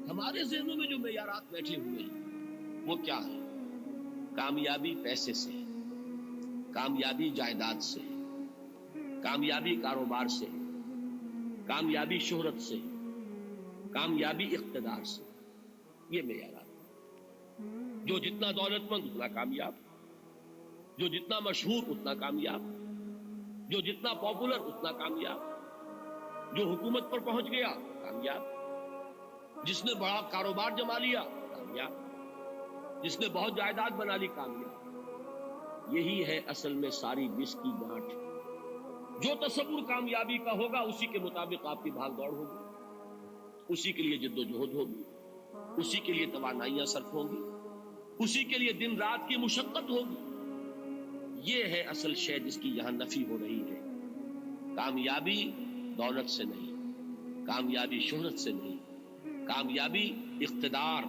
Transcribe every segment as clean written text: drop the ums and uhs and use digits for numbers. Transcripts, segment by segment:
ہمارے ذہنوں میں جو معیارات بیٹھے ہوئے ہیں وہ کیا ہے؟ کامیابی پیسے سے، کامیابی جائیداد سے، کامیابی کاروبار سے، کامیابی شہرت سے، کامیابی اقتدار سے، یہ معیارات ہیں۔ جو جتنا دولت مند اتنا کامیاب، جو جتنا مشہور اتنا کامیاب، جو جتنا پاپولر اتنا کامیاب، جو حکومت پر پہنچ گیا کامیاب، جس نے بڑا کاروبار جما لیا کامیاب، جس نے بہت جائیداد بنا لی کامیاب۔ یہی ہے اصل میں ساری بس کی گانٹھ۔ جو تصور کامیابی کا ہوگا اسی کے مطابق آپ کی بھاگ دوڑ ہوگی، اسی کے لیے جد و جہد ہوگی، اسی کے لیے توانائیاں صرف ہوں گی، اسی کے لیے دن رات کی مشقت ہوگی۔ یہ ہے اصل شے جس کی یہاں نفی ہو رہی ہے۔ کامیابی دولت سے نہیں، کامیابی شہرت سے نہیں، کامیابی اقتدار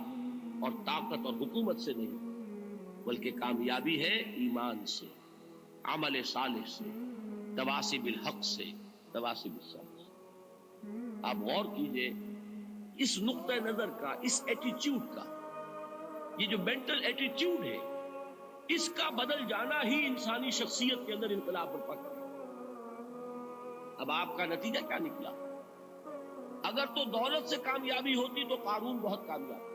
اور طاقت اور حکومت سے نہیں، بلکہ کامیابی ہے ایمان سے، عمل صالح سے، تواصی بالحق سے، تواصی بالصبر سے۔ آپ غور کیجئے اس نقطہ نظر کا، اس ایٹیچیوڈ کا، یہ جو مینٹل ایٹیچیوڈ ہے، اس کا بدل جانا ہی انسانی شخصیت کے اندر انقلاب برپا کرے۔ اب آپ کا نتیجہ کیا نکلا؟ اگر تو دولت سے کامیابی ہوتی تو قارون بہت کامیاب،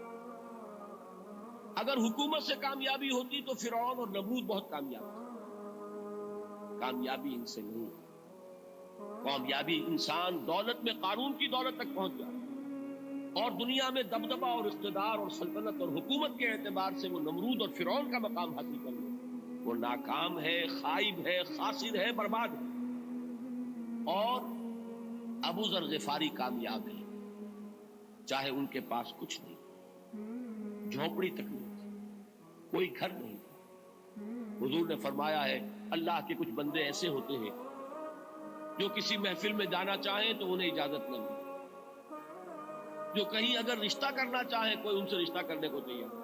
اگر حکومت سے کامیابی ہوتی تو فرعون اور نمرود بہت کامیاب تھے۔ کامیابی ان سے نہیں، کامیابی انسان دولت میں قارون کی دولت تک پہنچ جائے اور دنیا میں دبدبہ اور اقتدار اور سلطنت اور حکومت کے اعتبار سے وہ نمرود اور فرعون کا مقام حاصل کر لے، وہ ناکام ہے، خائب ہے، خاسر ہے، برباد ہے۔ اور ابو ذر غفاری کامیاب ہے، چاہے ان کے پاس کچھ نہیں، جھونپڑی تک نہیں تھی، کوئی گھر نہیں تھا۔ حضور نے فرمایا ہے اللہ کے کچھ بندے ایسے ہوتے ہیں جو کسی محفل میں جانا چاہیں تو انہیں اجازت نہ ملے، جو کہیں اگر رشتہ کرنا چاہیں کوئی ان سے رشتہ کرنے کو تیار،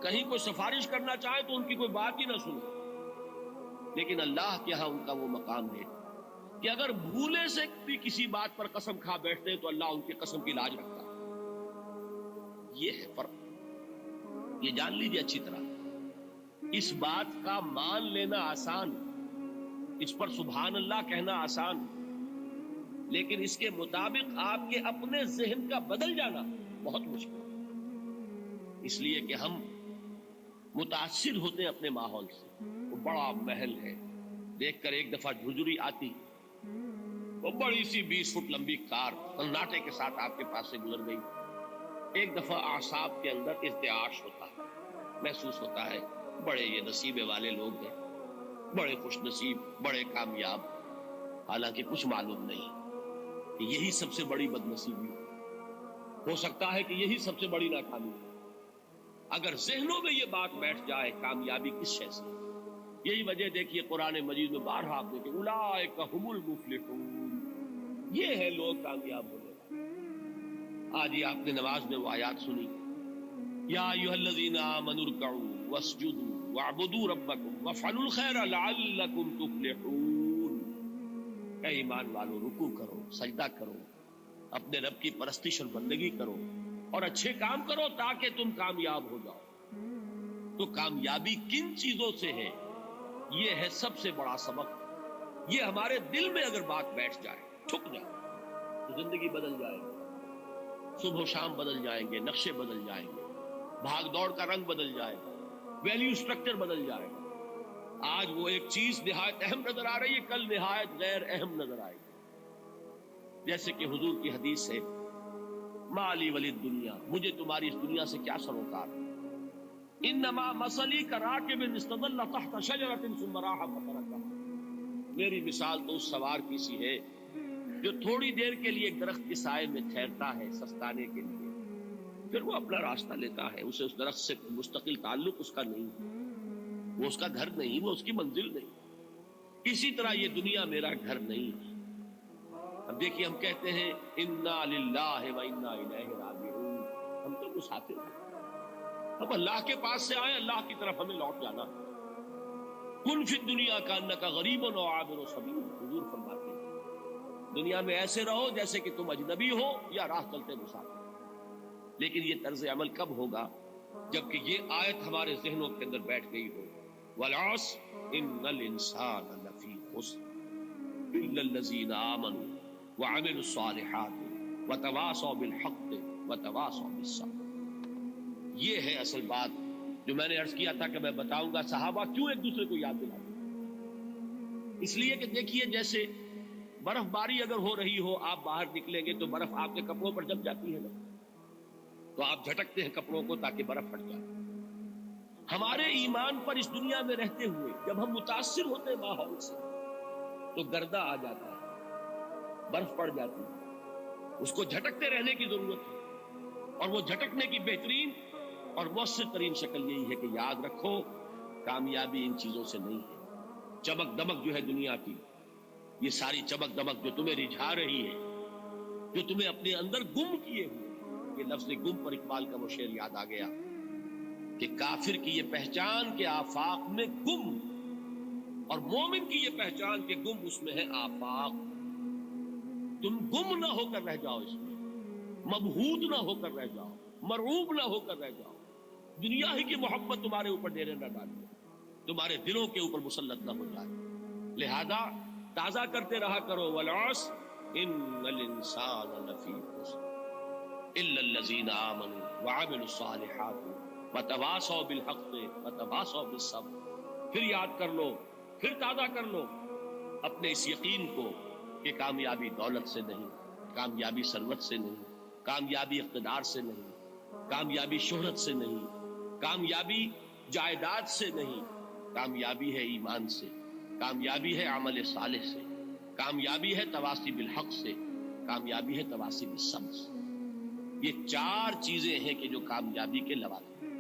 کہیں کوئی سفارش کرنا چاہے تو ان کی کوئی بات ہی نہ سنے۔ لیکن اللہ کے ہاں ان کا وہ مقام ہے کہ اگر بھولے سے بھی کسی بات پر قسم کھا بیٹھتے ہیں تو اللہ ان کی قسم کی لاج رکھتا ہے۔ یہ ہے فرق، یہ جان لیجیے اچھی طرح۔ اس بات کا مان لینا آسان، اس پر سبحان اللہ کہنا آسان، لیکن اس کے مطابق آپ کے اپنے ذہن کا بدل جانا بہت مشکل، اس لیے کہ ہم متاثر ہوتے ہیں اپنے ماحول سے۔ وہ بڑا محل ہے، دیکھ کر ایک دفعہ جھجری آتی، وہ بڑی سی 20 فٹ لمبی کار سناٹے کے ساتھ آپ کے پاس سے گزر گئی۔ ایک دفعہ اعصاب کے اندر ارتعاش ہوتا ہے، محسوس ہوتا ہے بڑے یہ نصیبے والے لوگ ہیں، بڑے خوش نصیب، بڑے کامیاب، حالانکہ کچھ معلوم نہیں کہ یہی سب سے بڑی بد نصیبی ہو سکتا ہے، کہ یہی سب سے بڑی ناکامی ہے۔ اگر ذہنوں میں یہ بات بیٹھ جائے کامیابی کس شے سے، یہی وجہ دیکھیے قرآن مجید میں بارہا آپ دیکھیں اولئک ھم المفلحون، یہ ہے لوگ کامیاب ہونے والے۔ آج ہی آپ نے نماز میں وہ آیات سنی، یا ایھا الذین آمنوا ارکعوا واسجدوا واعبدوا ربکم وافعلوا الخیر لعلکم تفلحون۔ اے ایمان والو، رکوع کرو، سجدہ کرو، اپنے رب کی پرستش اور بندگی کرو اور اچھے کام کرو تاکہ تم کامیاب ہو جاؤ۔ تو کامیابی کن چیزوں سے ہے؟ یہ ہے سب سے بڑا سبق۔ یہ ہمارے دل میں اگر بات بیٹھ جائے، ٹھک جائے، تو زندگی بدل جائے گی، صبح و شام بدل جائیں گے، نقشے بدل جائیں گے، بھاگ دوڑ کا رنگ بدل جائے گا، ویلیو سٹرکچر بدل جائے گا۔ آج وہ ایک چیز نہایت اہم نظر آ رہی ہے، کل نہایت غیر اہم نظر آئے گی۔ جیسے کہ حضور کی حدیث ہے، مالی ولی دنیا، مجھے تمہاری اس دنیا سے کیا سروکار ہے، انما مثلی کراکب استظل تحت شجرۃ ثم راح فترکها، میری مثال تو اس سوار کی سی ہے جو تھوڑی دیر کے لیے درخت کے سائے میں ٹھہرتا ہے سستانے کے لیے، پھر وہ اپنا راستہ لیتا ہے، اسے اس درخت سے مستقل تعلق اس کا نہیں، وہ اس کا گھر نہیں، وہ اس کی منزل نہیں۔ اسی طرح یہ دنیا میرا گھر نہیں ہے۔ اب دیکھیے ہم کہتے ہیں انا للہ و انا الیہ راجعون، ہم تو مسافر ہیں، ہم اللہ کے پاس سے آئے، اللہ کی طرف ہمیں لوٹ جانا۔ کن فی الدنیا کانک غریب و عابر سبیل، حضور فرماتے ہیں دنیا میں ایسے رہو جیسے کہ تم اجنبی ہو یا راہ چلتے مسافر۔ لیکن یہ طرز عمل کب ہوگا؟ جبکہ یہ آیت ہمارے ذہنوں کے اندر بیٹھ گئی ہو، والعصر ان الانسان لفی خسر الا الذین آمنوا وعملوا الصالحات وتواصوا بالحق وتواصوا بالصبر۔ یہ ہے اصل بات جو میں نے عرض کیا تھا کہ میں بتاؤں گا صحابہ کیوں ایک دوسرے کو یاد دلاتے۔ اس لیے کہ دیکھیے جیسے برف باری اگر ہو رہی ہو، آپ باہر نکلیں گے تو برف آپ کے کپڑوں پر جم جاتی ہے نا، تو آپ جھٹکتے ہیں کپڑوں کو تاکہ برف ہٹ جائے۔ ہمارے ایمان پر اس دنیا میں رہتے ہوئے جب ہم متاثر ہوتے ہیں ماحول سے تو گردہ آ جاتا ہے، برف پڑ جاتی ہے، اس کو جھٹکتے رہنے کی ضرورت ہے، اور وہ جھٹکنے کی بہترین اور مؤثر ترین شکل یہی ہے کہ یاد رکھو کامیابی ان چیزوں سے نہیں ہے۔ چمک دمک جو ہے دنیا کی، یہ ساری چمک دمک جو تمہیں رجھا رہی ہے، جو تمہیں اپنے اندر گم کیے ہوئے، یہ لفظ گم پر اقبال کا وہ شعر یاد آ گیا کہ کافر کی یہ پہچان کے آفاق میں گم، اور مومن کی یہ پہچان کے گم اس میں ہے آفاق۔ تم گم نہ ہو کر رہ جاؤ، اس میں مبہوت نہ ہو کر رہ جاؤ، مرعوب نہ ہو کر رہ جاؤ، دنیا ہی کی محبت تمہارے اوپر ڈیرے نہ ڈالے، تمہارے دلوں کے اوپر مسلط نہ ہو جائے۔ لہذا تازہ کرتے رہا کرو، والعصر ان الانسان لفی خسر الا الذین آمنوا وعملوا الصالحات وتواصوا بالحق وتواصوا بالصبر۔ پھر یاد کر لو، پھر تازہ کر لو اپنے اس یقین کو کہ کامیابی دولت سے نہیں، کامیابی ثروت سے نہیں، کامیابی اقتدار سے نہیں، کامیابی شہرت سے نہیں، کامیابی جائیداد سے نہیں، کامیابی ہے ایمان سے، کامیابی ہے عمل صالح سے، کامیابی ہے تواصی بالحق سے، کامیابی ہے تواصی بالصبر سے۔ یہ چار چیزیں ہیں کہ جو کامیابی کے لوازم۔